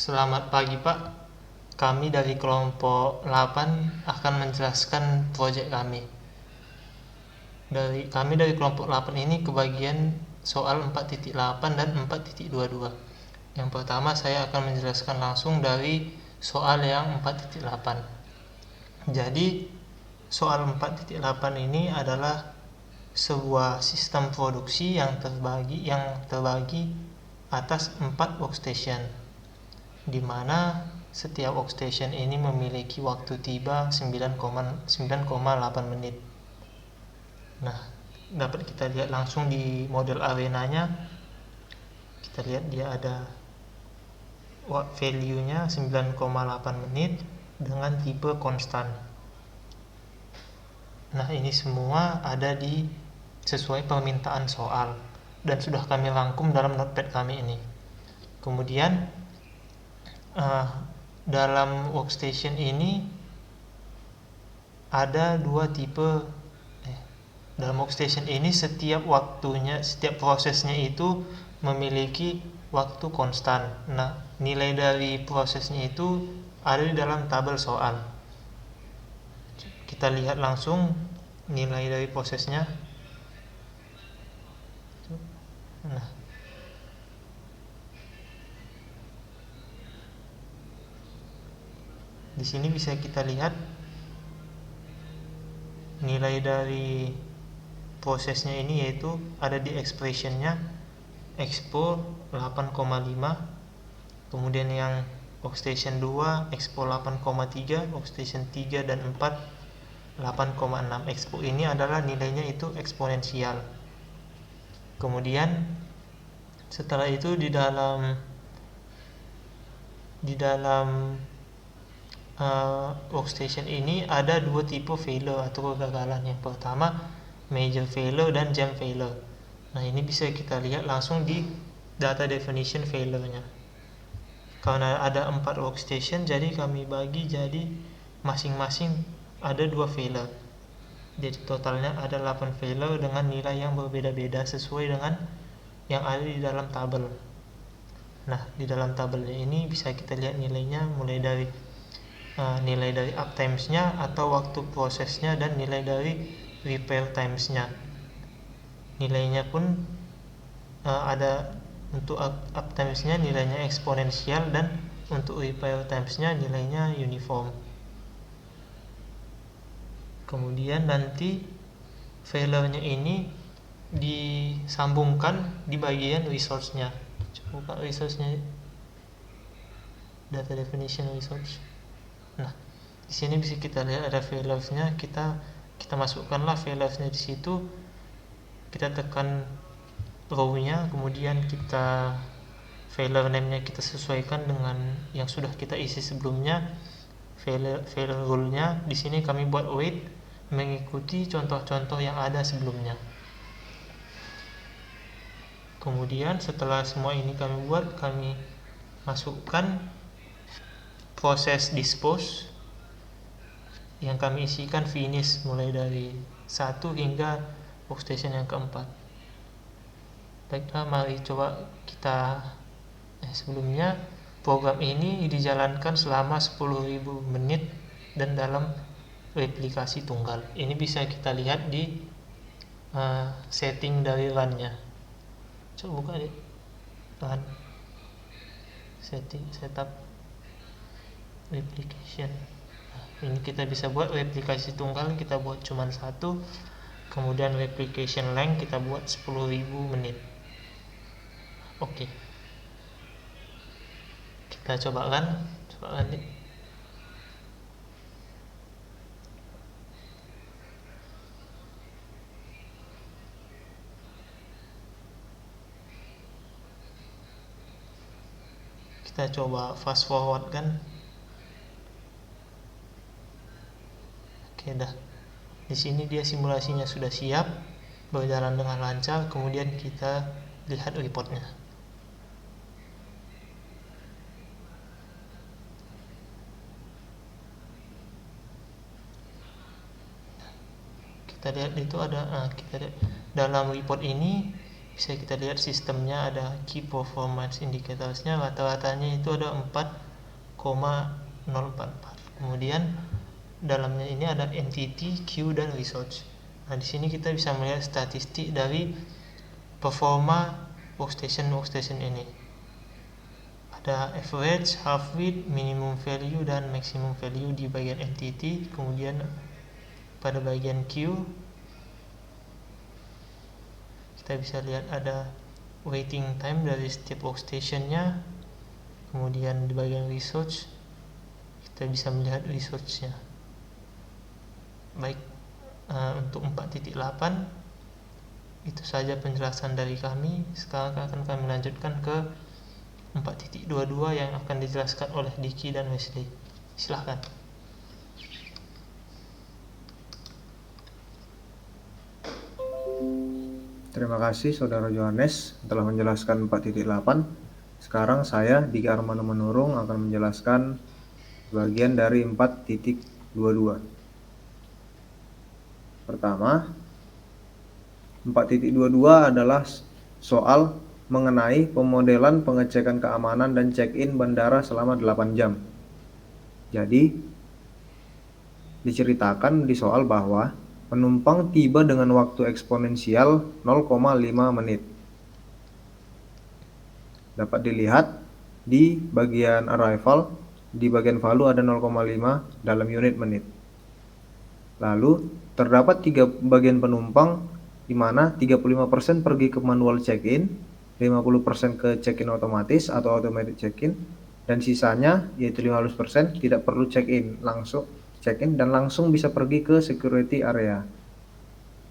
Selamat pagi Pak, kami dari kelompok 8 akan menjelaskan proyek kami. Kami dari kelompok 8 ini kebagian soal 4.8 dan 4.22. Yang pertama saya akan menjelaskan langsung dari soal yang 4.8. Jadi soal 4.8 ini adalah sebuah sistem produksi yang terbagi atas 4 workstation, di mana setiap workstation ini memiliki waktu tiba 9,8 menit. Nah, dapat kita lihat langsung di model arenanya. Kita lihat dia ada value-nya 9,8 menit dengan tipe konstan. Nah, ini semua ada di sesuai permintaan soal dan sudah kami rangkum dalam notepad kami ini. Kemudian dalam workstation ini ada dua tipe. Dalam workstation ini setiap prosesnya itu memiliki waktu konstan. Nah, nilai dari prosesnya itu ada di dalam tabel soal. Kita lihat langsung nilai dari prosesnya. Nah, di sini bisa kita lihat nilai dari prosesnya ini, yaitu ada di expressionnya expo 8,5, kemudian yang workstation 2 expo 8,3, workstation 3 dan 4 8,6. Expo ini adalah nilainya itu eksponensial. Kemudian setelah itu di dalam workstation ini ada dua tipe failure atau kegagalan. Yang pertama major failure dan jam failure. Nah, ini bisa kita lihat langsung di data definition failure-nya. Karena ada 4 workstation, jadi kami bagi jadi masing-masing ada 2 failure. Jadi totalnya ada 8 failure dengan nilai yang berbeda-beda sesuai dengan yang ada di dalam tabel. Nah, di dalam tabelnya ini bisa kita lihat nilainya mulai dari nilai dari uptimes-nya atau waktu prosesnya dan nilai dari repair times-nya. Nilainya pun ada untuk uptimes-nya nilainya eksponensial dan untuk repair times-nya nilainya uniform. Kemudian nanti failure-nya ini disambungkan di bagian resource-nya. Coba buka resource-nya, data definition resource. Nah, di sini bisa kita lihat ada failures-nya. Kita masukkanlah failures-nya di situ. Kita tekan row-nya, kemudian kita failure name-nya kita sesuaikan dengan yang sudah kita isi sebelumnya. Failure rule-nya di sini kami buat wait mengikuti contoh-contoh yang ada sebelumnya. Kemudian setelah semua ini kami buat, kami masukkan proses dispose yang kami isikan finish mulai dari 1 hingga workstation yang keempat. Baiklah, mari coba kita sebelumnya program ini dijalankan selama 10.000 menit dan dalam replikasi tunggal. Ini bisa kita lihat di setting dari run-nya. Coba buka deh run, setting, setup, replication. Nah, ini kita bisa buat replikasi tunggal, kita buat cuma 1. Kemudian replication length kita buat 10.000 menit. Oke. Kita cobakan nih. Kita coba fast forward kan. Oke, dah. Di sini dia simulasinya sudah siap, berjalan dengan lancar. Kemudian kita lihat reportnya. Kita lihat itu ada kita lihat dalam report ini bisa kita lihat sistemnya ada key performance indicatorsnya, rata-ratanya itu ada 4,044. Kemudian dalamnya ini ada entity, queue, dan resource. Nah, di sini kita bisa melihat statistik dari performa workstation ini. Ada average, half width, minimum value, dan maximum value di bagian entity. Kemudian pada bagian queue kita bisa lihat ada waiting time dari setiap workstationnya. Kemudian di bagian resource kita bisa melihat resource-nya. Baik, untuk 4.8 itu saja penjelasan dari kami. Sekarang akan kami lanjutkan ke 4.22 yang akan dijelaskan oleh Diki dan Wesley. Silahkan. Terima kasih Saudara Johannes telah menjelaskan 4.8. Sekarang saya, Diki Armando Manurung, akan menjelaskan bagian dari 4.22. Pertama, 4.22 adalah soal mengenai pemodelan pengecekan keamanan dan check-in bandara selama 8 jam. Jadi, diceritakan di soal bahwa penumpang tiba dengan waktu eksponensial 0,5 menit. Dapat dilihat di bagian arrival, di bagian value ada 0,5 dalam unit menit. Lalu, terdapat 3 bagian penumpang di mana 35% pergi ke manual check-in, 50% ke check-in otomatis atau automatic check-in, dan sisanya yaitu 15% tidak perlu check-in, langsung check-in dan langsung bisa pergi ke security area.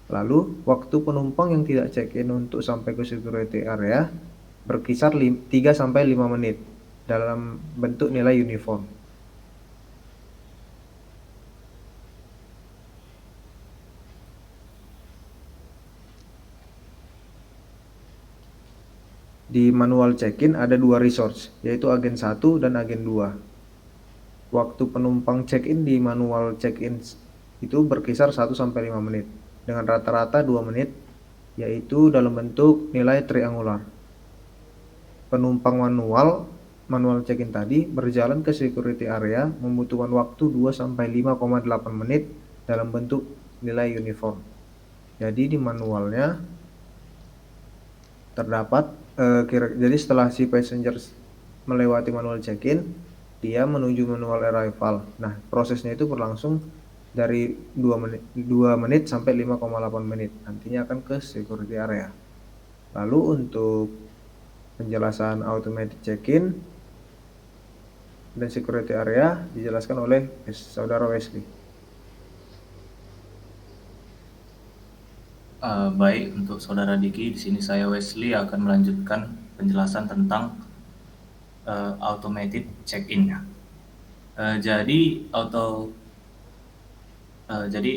Lalu, waktu penumpang yang tidak check-in untuk sampai ke security area berkisar 3-5 menit dalam bentuk nilai uniform. Di manual check-in ada 2 resource, yaitu agen 1 dan agen 2. Waktu penumpang check-in di manual check-in itu berkisar 1-5 menit, dengan rata-rata 2 menit, yaitu dalam bentuk nilai triangular. Penumpang manual check-in tadi berjalan ke security area membutuhkan waktu 2-5,8 menit dalam bentuk nilai uniform. Jadi di manualnya terdapat jadi setelah si passengers melewati manual check-in, dia menuju manual arrival. Nah, prosesnya itu berlangsung dari 2 menit sampai 5,8 menit. Nantinya akan ke security area. Lalu untuk penjelasan automatic check-in dan security area dijelaskan oleh Saudara Wesley. Baik, untuk Saudara Diki, di sini saya Wesley akan melanjutkan penjelasan tentang automated check-in-nya. Jadi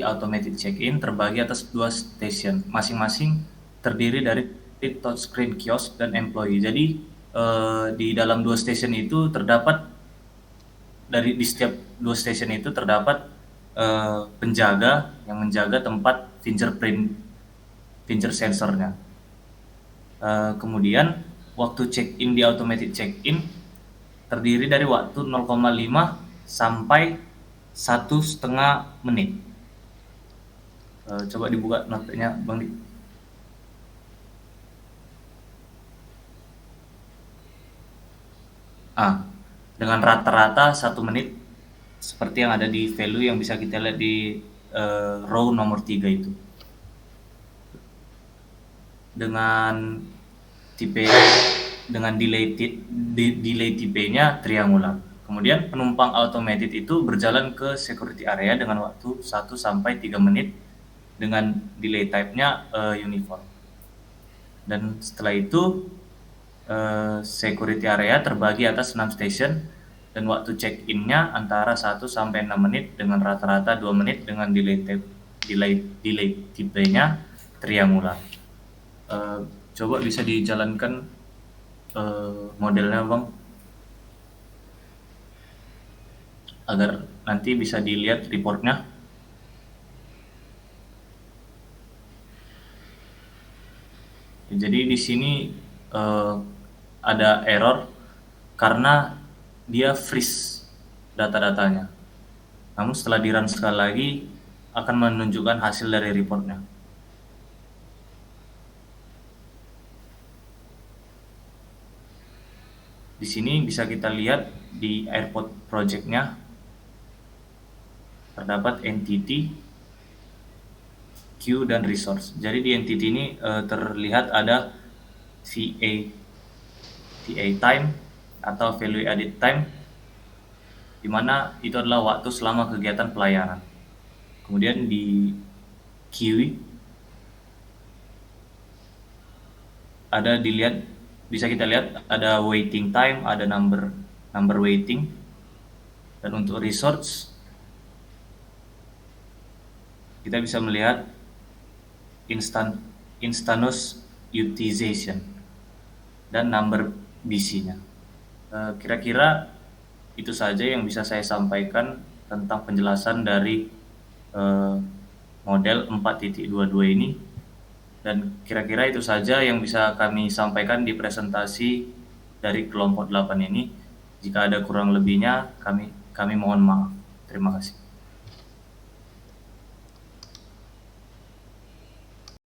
automated check-in terbagi atas 2 station, masing-masing terdiri dari touchscreen kiosk dan employee. Jadi di dalam 2 station itu terdapat di setiap 2 station itu terdapat penjaga yang menjaga tempat finger sensornya. Kemudian waktu check-in di automatic check-in terdiri dari waktu 0,5 sampai 1,5 menit. Coba dibuka notenya Bang Dik. Dengan rata-rata 1 menit seperti yang ada di value yang bisa kita lihat di row nomor 3 itu. Dengan delay tipenya triangular. Kemudian penumpang automated itu berjalan ke security area dengan waktu 1-3 menit dengan delay type-nya uniform. Dan setelah itu security area terbagi atas 6 station dan waktu check-in-nya antara 1-6 menit dengan rata-rata 2 menit dengan delay tipenya triangular. Coba bisa dijalankan modelnya Bang, agar nanti bisa dilihat reportnya. Jadi di sini ada error karena dia freeze data-datanya. Namun setelah di run sekali lagi akan menunjukkan hasil dari reportnya. Di sini bisa kita lihat di airport project-nya terdapat entity, queue, dan resource. Jadi di entity ini terlihat ada VA time atau value added time, di mana itu adalah waktu selama kegiatan pelayanan. Kemudian di queue bisa kita lihat ada waiting time, ada number waiting, dan untuk resource kita bisa melihat instantaneous utilization dan number BC-nya. Kira-kira itu saja yang bisa saya sampaikan tentang penjelasan dari model 4.22 ini, dan kira-kira itu saja yang bisa kami sampaikan di presentasi dari kelompok 8 ini. Jika ada kurang lebihnya, kami mohon maaf. Terima kasih.